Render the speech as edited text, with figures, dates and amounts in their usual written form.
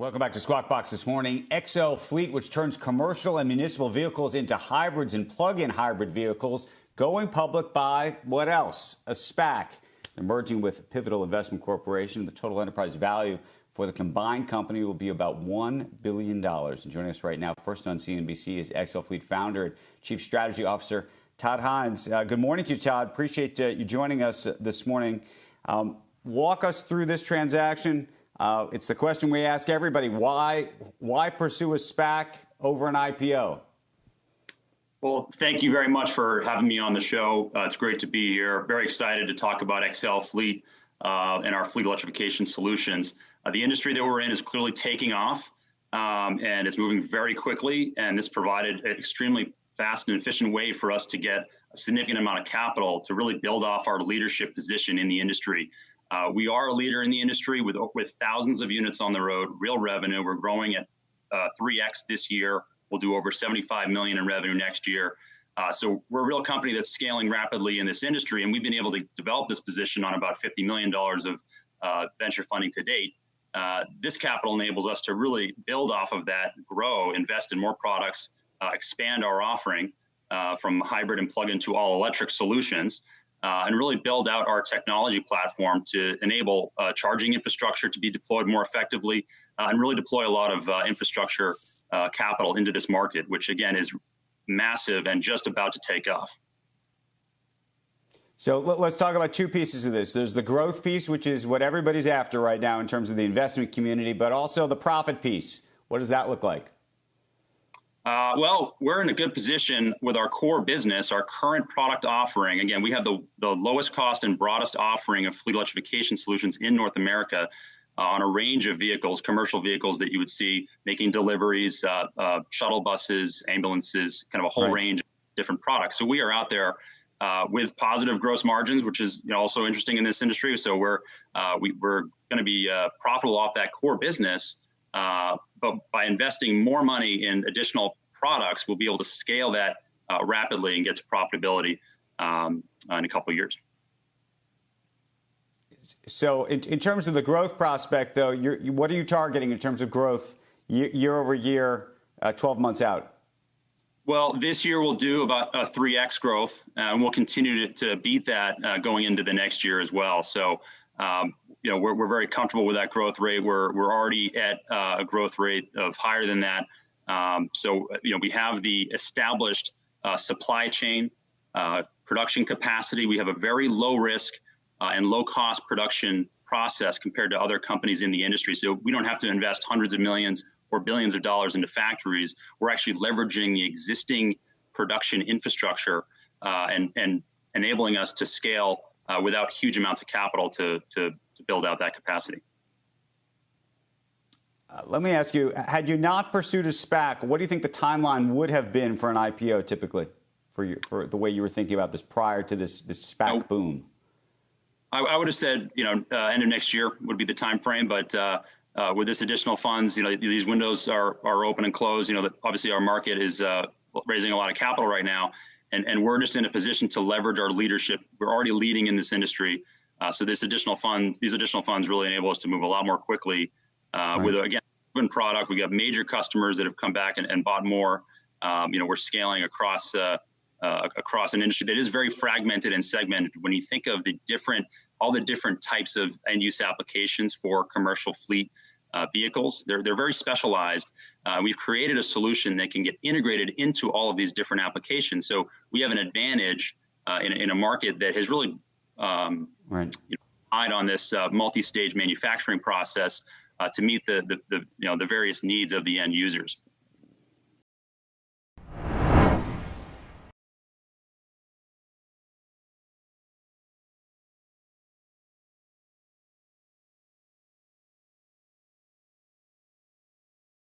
Welcome back to Squawk Box this morning. XL Fleet, which turns commercial and municipal vehicles into hybrids and plug-in hybrid vehicles, going public by what else? A SPAC. They're merging with Pivotal Investment Corporation. The total enterprise value for the combined company will be about $1 billion. And joining us right now, first on CNBC, is XL Fleet founder and Chief Strategy Officer Todd Hines. Good morning to you, Todd. Appreciate you joining us this morning. Walk us through this transaction. It's the question we ask everybody. Why pursue a SPAC over an IPO? Well, thank you very much for having me on the show. It's great to be here. Very excited to talk about XL Fleet and our fleet electrification solutions. The industry that we're in is clearly taking off and it's moving very quickly. And this provided an extremely fast and efficient way for us to get a significant amount of capital to really build off our leadership position in the industry. We are a leader in the industry with thousands of units on the road, real revenue. We're growing at 3x this year. We'll do over $75 million in revenue next year. So we're a real company that's scaling rapidly in this industry, and we've been able to develop this position on about $50 million of venture funding to date. This capital enables us to really build off of that, grow, invest in more products, expand our offering from hybrid and plug-in to all-electric solutions, and really build out our technology platform to enable charging infrastructure to be deployed more effectively and really deploy a lot of infrastructure capital into this market, which again is massive and just about to take off. So let's talk about two pieces of this. There's the growth piece, which is what everybody's after right now in terms of the investment community, but also the profit piece. What does that look like? Well, we're in a good position with our core business, our current product offering. Again, we have the lowest cost and broadest offering of fleet electrification solutions in North America on a range of vehicles, commercial vehicles that you would see making deliveries, shuttle buses, ambulances, kind of a whole range of different products. So we are out there with positive gross margins, which is also interesting in this industry. So we're going to be profitable off that core business. But by investing more money in additional products, we'll be able to scale that rapidly and get to profitability in a couple of years. So in terms of the growth prospect, though, what are you targeting in terms of growth year over year, 12 months out? Well, this year we'll do about a 3x growth, and we'll continue to beat that going into the next year as well. So we're very comfortable with that growth rate. We're already at a growth rate of higher than that. So we have the established supply chain, production capacity. We have a very low risk and low cost production process compared to other companies in the industry. So we don't have to invest hundreds of millions or billions of dollars into factories. We're actually leveraging the existing production infrastructure and enabling us to scale without huge amounts of capital to build out that capacity. Let me ask you, had you not pursued a SPAC, what do you think the timeline would have been for an IPO typically for the way you were thinking about this prior to this SPAC boom? I would have said, end of next year would be the time frame. But with this additional funds, these windows are open and closed. Obviously our market is raising a lot of capital right now. And we're just in a position to leverage our leadership. We're already leading in this industry. So these additional funds really enable us to move a lot more quickly with, again, proven product. We got major customers that have come back and bought more. We're scaling across an industry that is very fragmented and segmented. When you think of all the different types of end-use applications for commercial fleet vehicles, they're very specialized. We've created a solution that can get integrated into all of these different applications. So we have an advantage in a market that has really relied on this multi-stage manufacturing process to meet the various needs of the end users.